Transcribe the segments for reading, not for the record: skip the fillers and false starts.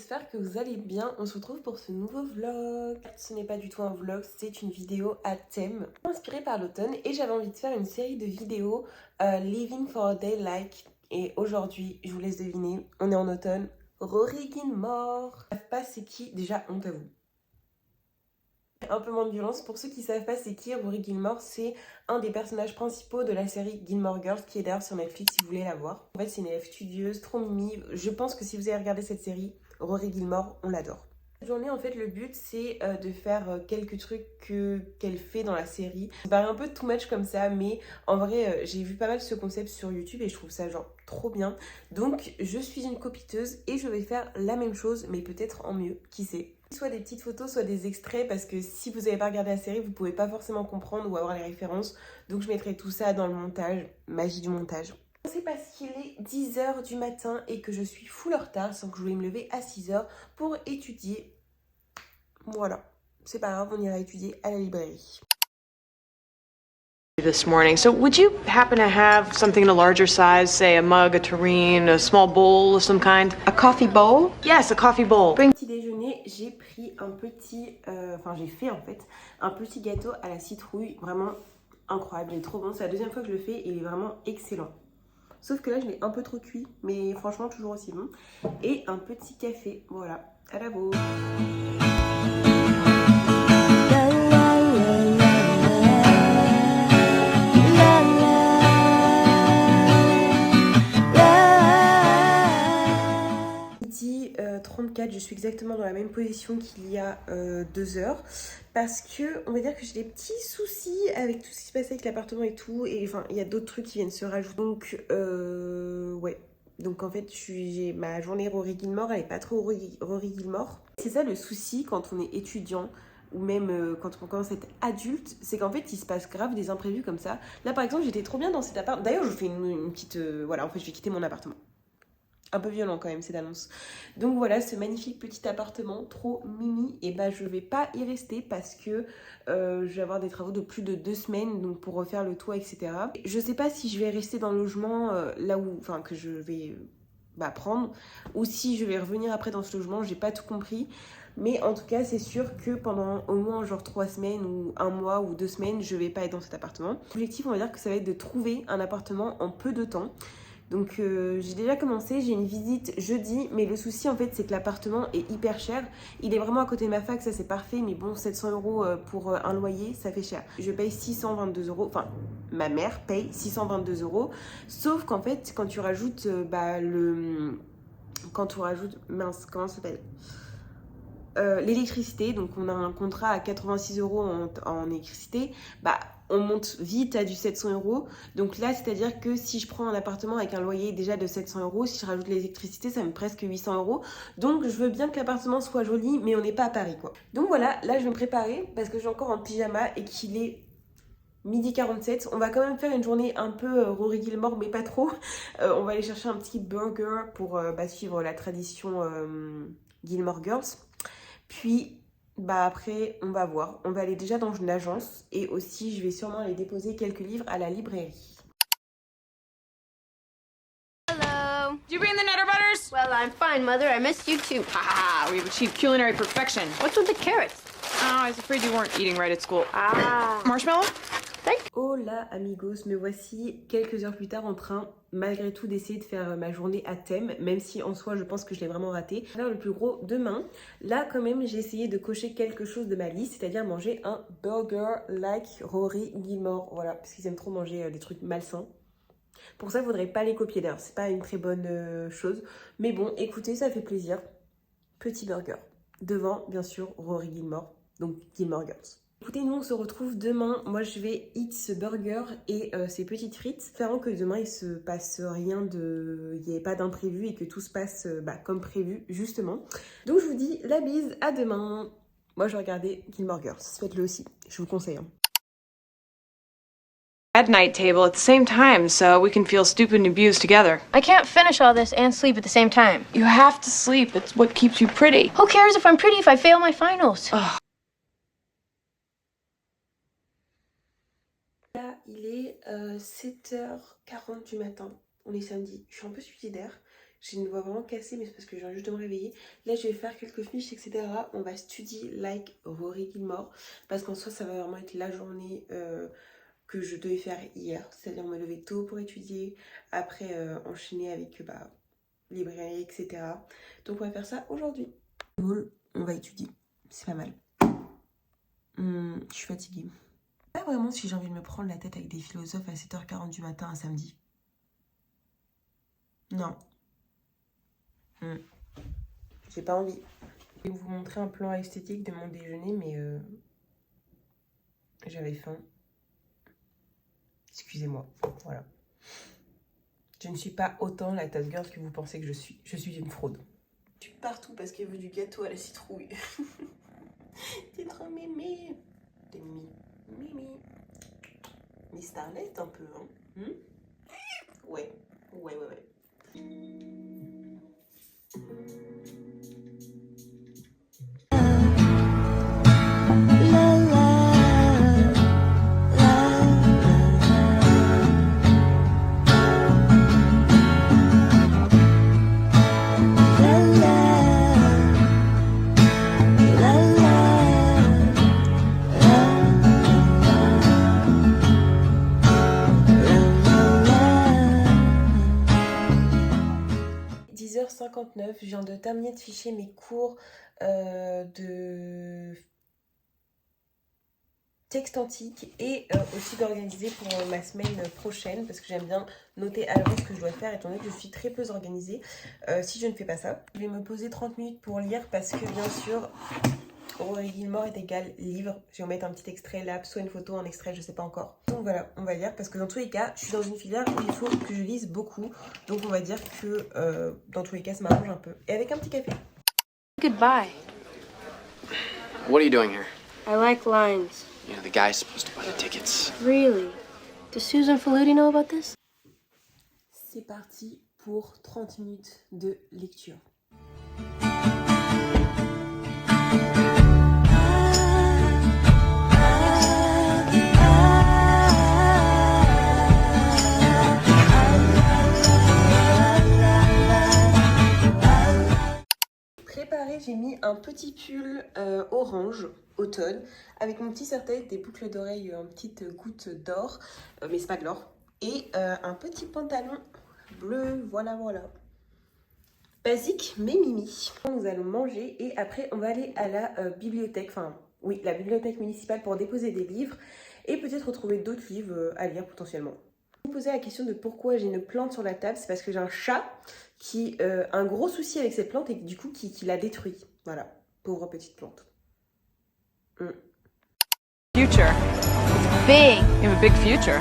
j'espère que vous allez bien. On se retrouve pour ce nouveau vlog. Ce n'est pas du tout un vlog, c'est une vidéo à thème inspirée par l'automne et j'avais envie de faire une série de vidéos Living for a Day Like. Et aujourd'hui, je vous laisse deviner, on est en automne. Rory Gilmore. Pas c'est qui, déjà honte à vous. Un peu moins de violence. Pour ceux qui savent pas c'est qui, Rory Gilmore, c'est un des personnages principaux de la série Gilmore Girls qui est d'ailleurs sur Netflix si vous voulez la voir. En fait c'est une élève studieuse, trop mimi. Je pense que si vous avez regardé cette série, Rory Gilmore, on l'adore. Cette journée en fait le but c'est de faire quelques trucs qu'elle fait dans la série. Ça paraît un peu too much comme ça mais en vrai j'ai vu pas mal ce concept sur YouTube et je trouve ça genre trop bien. Donc je suis une copiteuse et je vais faire la même chose mais peut-être en mieux, qui sait. Soit des petites photos, soit des extraits, parce que si vous n'avez pas regardé la série, vous ne pouvez pas forcément comprendre ou avoir les références. Donc je mettrai tout ça dans le montage, magie du montage. C'est parce qu'il est 10h du matin et que je suis full en retard, sans que je voulais me lever à 6h pour étudier. Voilà, c'est pas grave, on ira étudier à la librairie. This morning. So would you happen to have something in a larger size, say a mug, a tureen, a small bowl of some kind? A coffee bowl? Yes, a coffee bowl. Petit déjeuner, j'ai pris un petit, j'ai fait en fait un petit gâteau à la citrouille, vraiment incroyable, il est trop bon, c'est la deuxième fois que je le fais et il est vraiment excellent. Sauf que là je l'ai un peu trop cuit, mais franchement toujours aussi bon. Et un petit café, voilà, à la bourre. Midi 34, je suis exactement dans la même position qu'il y a 2 heures. Parce que on va dire que j'ai des petits soucis avec tout ce qui se passe avec l'appartement et tout. Et enfin, il y a d'autres trucs qui viennent se rajouter. Donc, ouais. Donc en fait, j'ai ma journée Rory Gilmore, elle est pas trop Rory Gilmore. C'est ça le souci quand on est étudiant ou même quand on commence à être adulte, c'est qu'en fait il se passe grave des imprévus comme ça. Là par exemple, j'étais trop bien dans cet appart. D'ailleurs, je vous fais une petite... voilà, en fait, je vais quitter mon appartement. Un peu violent quand même cette annonce. Donc voilà, ce magnifique petit appartement, trop mimi. Et bah je vais pas y rester parce que je vais avoir des travaux de plus de 2 semaines, donc pour refaire le toit, etc. Je sais pas si je vais rester dans le logement là où, enfin que je vais prendre, ou si je vais revenir après dans ce logement, j'ai pas tout compris. Mais en tout cas, c'est sûr que pendant au moins genre 3 semaines ou 1 mois ou 2 semaines, je vais pas être dans cet appartement. L'objectif, on va dire que ça va être de trouver un appartement en peu de temps. Donc j'ai déjà commencé, j'ai une visite jeudi, mais le souci en fait c'est que l'appartement est hyper cher. Il est vraiment à côté de ma fac, ça c'est parfait, mais bon 700 € pour un loyer, ça fait cher. Je paye 622 €, enfin ma mère paye 622 €, sauf qu'en fait quand tu rajoutes mince, comment ça s'appelle, l'électricité, donc on a un contrat à 86 € en électricité, on monte vite à du 700 €. Donc là, c'est-à-dire que si je prends un appartement avec un loyer déjà de 700 €, si je rajoute l'électricité, ça me presque 800 €. Donc je veux bien que l'appartement soit joli, mais on n'est pas à Paris, quoi. Donc voilà, là je vais me préparer parce que je suis encore en pyjama et qu'il est midi 47. On va quand même faire une journée un peu Rory Gilmore, mais pas trop. On va aller chercher un petit burger pour suivre la tradition Gilmore Girls. Puis après on va voir, on va aller déjà dans une agence et aussi je vais sûrement aller déposer quelques livres à la librairie. Hello. Did you bring the Nutter Butters? Well, I'm fine, Mother. I missed you too. Ah, we have achieved culinary perfection. What's with the carrots? Oh, I was afraid you weren't eating right at school. Ah. Marshmallow? Hola amigos, me voici quelques heures plus tard en train malgré tout d'essayer de faire ma journée à thème, même si en soi je pense que je l'ai vraiment raté. Alors le plus gros demain, là quand même j'ai essayé de cocher quelque chose de ma liste, c'est-à-dire manger un burger like Rory Gilmore, voilà, parce qu'ils aiment trop manger des trucs malsains. Pour ça, il ne faudrait pas les copier d'ailleurs, c'est pas une très bonne chose. Mais bon, écoutez, ça fait plaisir. Petit burger. Devant, bien sûr, Rory Gilmore, donc Gilmore Girls. Écoutez, nous on se retrouve demain. Moi je vais eat ce burger et ces petites frites. Espérons que demain il se passe rien il n'y ait pas d'imprévu et que tout se passe comme prévu, justement. Donc je vous dis la bise, à demain. Moi je vais regarder Gilmore Girls, faites-le aussi, je vous conseille. At night table at the same time so we can feel stupid and abused together. I can't finish all this and sleep at the same time. You have to sleep. It's what keeps you pretty. Who cares if I'm pretty if I fail my finals? Ugh. Là, il est 7h40 du matin. On est samedi. Je suis un peu suicidaire. J'ai une voix vraiment cassée, mais c'est parce que je viens juste de me réveiller. Là, je vais faire quelques fiches, etc. On va study like Rory Gilmore. Parce qu'en soi, ça va vraiment être la journée que je devais faire hier. C'est-à-dire me lever tôt pour étudier. Après, enchaîner avec librairie, etc. Donc, on va faire ça aujourd'hui. On va étudier. C'est pas mal. Je suis fatiguée. Pas vraiment si j'ai envie de me prendre la tête avec des philosophes à 7h40 du matin un samedi. Non. J'ai pas envie. Je vais vous montrer un plan esthétique de mon déjeuner, mais j'avais faim. Excusez-moi. Voilà. Je ne suis pas autant la tasse girl que vous pensez que je suis. Je suis une fraude. Je suis partout parce qu'il veut du gâteau à la citrouille. T'es trop mémé. T'es mimi. Mais Starlet un peu, hein. Ouais. Je viens de terminer de ficher mes cours de texte antique et aussi d'organiser pour ma semaine prochaine parce que j'aime bien noter à l'avance ce que je dois faire étant donné que je suis très peu organisée si je ne fais pas ça. Je vais me poser 30 minutes pour lire parce que bien sûr Rory Gilmore est égal livre. Je vais en mettre un petit extrait là, soit une photo, un extrait, je sais pas encore. Donc voilà, on va lire parce que dans tous les cas, je suis dans une filière où il faut que je lise beaucoup. Donc on va dire que dans tous les cas, ça m'arrange un peu. Et avec un petit café. Goodbye. What are you doing here? I like lines. You know, the guy's supposed to buy the tickets. Really? Does Susan Faludi know about this? C'est parti pour 30 minutes de lecture. J'ai mis un petit pull orange automne avec mon petit serre-tête, des boucles d'oreilles en petites gouttes d'or, mais c'est pas de l'or, et un petit pantalon bleu, voilà. Basique mais mimi. Nous allons manger et après on va aller à la bibliothèque, la bibliothèque municipale pour déposer des livres et peut-être retrouver d'autres livres à lire potentiellement. Je me posais la question de pourquoi j'ai une plante sur la table, c'est parce que j'ai un chat qui a un gros souci avec cette plante et du coup qui la détruit. Voilà, pauvre petite plante. Future. Big. You have a big future.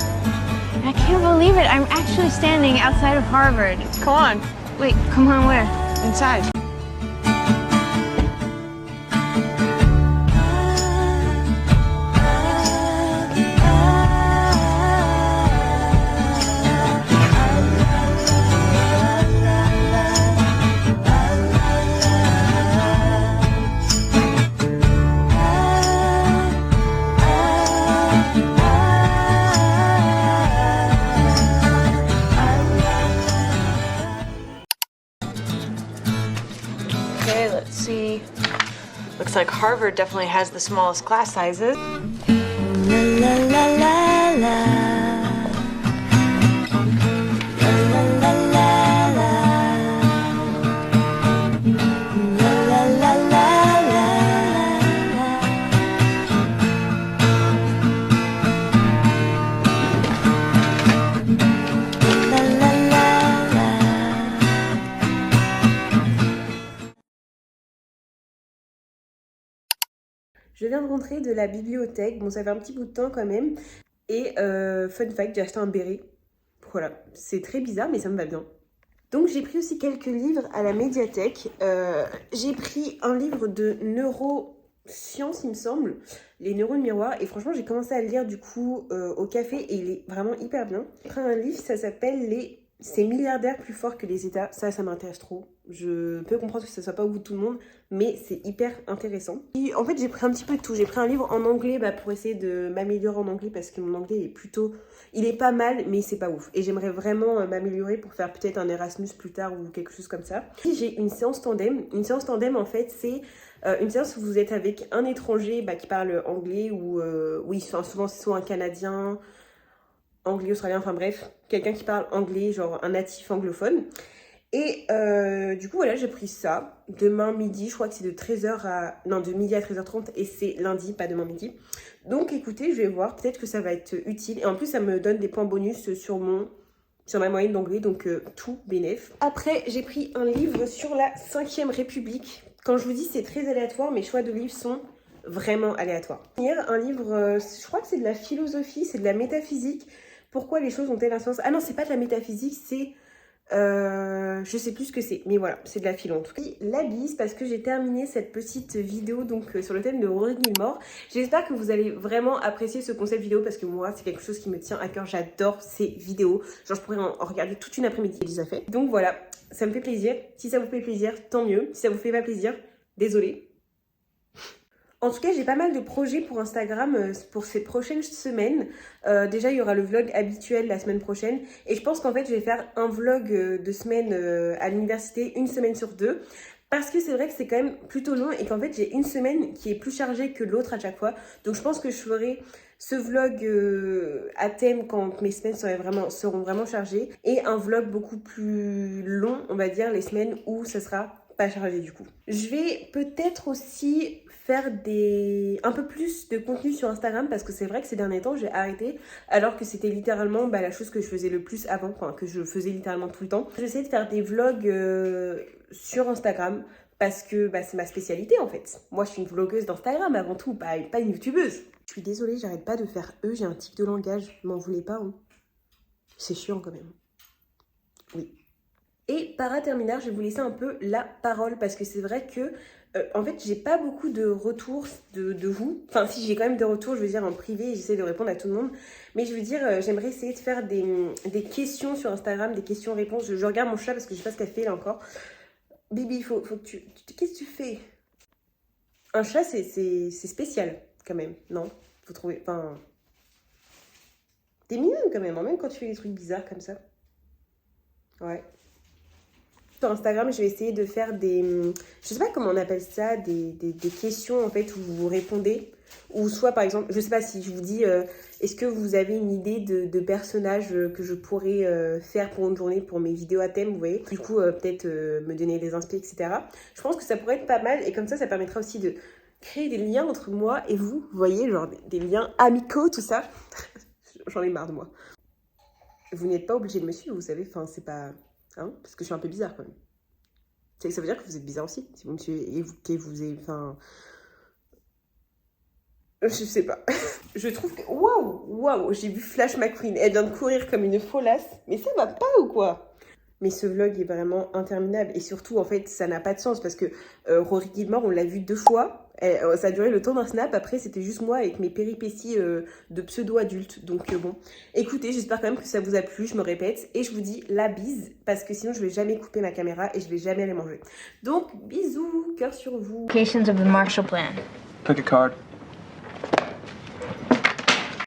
I can't believe it. I'm actually standing outside of Harvard. Come on, Wait, come on, where? inside. Okay, let's see. Looks like Harvard definitely has the smallest class sizes. Je viens de rentrer de la bibliothèque, bon ça fait un petit bout de temps quand même. Et fun fact, j'ai acheté un béret. Voilà, c'est très bizarre mais ça me va bien. Donc j'ai pris aussi quelques livres à la médiathèque. J'ai pris un livre de neurosciences il me semble, les neurones miroirs. Et franchement j'ai commencé à le lire du coup au café et il est vraiment hyper bien. J'ai pris un livre, ça s'appelle les c'est milliardaire plus fort que les États. Ça m'intéresse trop. Je peux comprendre que ça soit pas au goût de tout le monde, mais c'est hyper intéressant. Et en fait, j'ai pris un petit peu de tout. J'ai pris un livre en anglais pour essayer de m'améliorer en anglais parce que mon anglais est plutôt... Il est pas mal, mais c'est pas ouf. Et j'aimerais vraiment m'améliorer pour faire peut-être un Erasmus plus tard ou quelque chose comme ça. Et j'ai une séance tandem. Une séance tandem, en fait, c'est une séance où vous êtes avec un étranger qui parle anglais ou... oui, souvent c'est soit un Canadien... anglais, australien, enfin bref, quelqu'un qui parle anglais, genre un natif anglophone. Et du coup, voilà, j'ai pris ça. Demain midi, je crois que c'est de 13h à... Non, de midi à 13h30 et c'est lundi, pas demain midi. Donc écoutez, je vais voir, peut-être que ça va être utile. Et en plus, ça me donne des points bonus sur ma moyenne d'anglais, donc tout bénef. Après, j'ai pris un livre sur la 5e République. Quand je vous dis, c'est très aléatoire, mes choix de livres sont... vraiment aléatoires. Un livre, je crois que c'est de la philosophie, c'est de la métaphysique. Pourquoi les choses ont-elles un sens? Ah non, c'est pas de la métaphysique, c'est... je sais plus ce que c'est, mais voilà, c'est de la philo en tout cas. Et la bise, parce que j'ai terminé cette petite vidéo donc sur le thème de Rory Gilmore. J'espère que vous allez vraiment apprécier ce concept vidéo parce que moi, c'est quelque chose qui me tient à cœur. J'adore ces vidéos. Genre, je pourrais en regarder toute une après-midi déjà fait. Donc voilà, ça me fait plaisir. Si ça vous fait plaisir, tant mieux. Si ça vous fait pas plaisir, désolé. En tout cas, j'ai pas mal de projets pour Instagram pour ces prochaines semaines. Déjà, il y aura le vlog habituel la semaine prochaine. Et je pense qu'en fait, je vais faire un vlog de semaine à l'université, une semaine sur 2. Parce que c'est vrai que c'est quand même plutôt long et qu'en fait, j'ai une semaine qui est plus chargée que l'autre à chaque fois. Donc, je pense que je ferai ce vlog à thème quand mes semaines seront vraiment chargées. Et un vlog beaucoup plus long, on va dire, les semaines où ça sera pas chargé du coup. Je vais peut-être aussi faire un peu plus de contenu sur Instagram parce que c'est vrai que ces derniers temps j'ai arrêté alors que c'était littéralement la chose que je faisais le plus avant, enfin que je faisais littéralement tout le temps. J'essaie de faire des vlogs sur Instagram parce que c'est ma spécialité en fait. Moi je suis une vlogueuse d'Instagram avant tout, pas une youtubeuse. Je suis désolée, j'arrête pas de faire j'ai un tic de langage, m'en voulez pas hein. C'est chiant quand même. Oui. Et paraterminaire, je vais vous laisser un peu la parole parce que c'est vrai que en fait j'ai pas beaucoup de retours de vous. Enfin si, j'ai quand même des retours, je veux dire en privé, j'essaie de répondre à tout le monde. Mais je veux dire, j'aimerais essayer de faire des questions sur Instagram, des questions-réponses. Je regarde mon chat parce que je sais pas ce qu'elle fait là encore. Bibi, faut que tu... Qu'est-ce que tu fais? Un chat c'est spécial quand même, non? Faut trouver... Enfin... T'es mignonne quand même, même quand tu fais des trucs bizarres comme ça. Ouais. Sur Instagram, je vais essayer de faire je sais pas comment on appelle ça, des questions en fait où vous répondez. Ou soit par exemple, je sais pas si je vous dis, est-ce que vous avez une idée de personnages que je pourrais faire pour une journée pour mes vidéos à thème, vous voyez. Du coup, peut-être me donner des inspi, etc. Je pense que ça pourrait être pas mal et comme ça permettra aussi de créer des liens entre moi et vous. Vous voyez, genre des liens amicaux, tout ça. J'en ai marre de moi. Vous n'êtes pas obligé de me suivre, vous savez, enfin c'est pas... Hein, parce que je suis un peu bizarre quand même. Ça veut dire que vous êtes bizarre aussi. Si vous me suivez et vous êtes... Enfin... Je sais pas. Je trouve que... Waouh, j'ai vu Flash McQueen. Elle vient de courir comme une folasse. Mais ça va pas ou quoi? Mais ce vlog est vraiment interminable. Et surtout, en fait, ça n'a pas de sens. Parce que Rory Gilmore, on l'a vu 2 fois. Ça a duré le temps d'un snap. Après, c'était juste moi avec mes péripéties de pseudo-adulte. Donc bon, écoutez, j'espère quand même que ça vous a plu. Je me répète. Et je vous dis la bise. Parce que sinon, je vais jamais couper ma caméra. Et je vais jamais aller manger. Donc, bisous. Cœur sur vous. Locations of the Marshall Plan. Pick a card.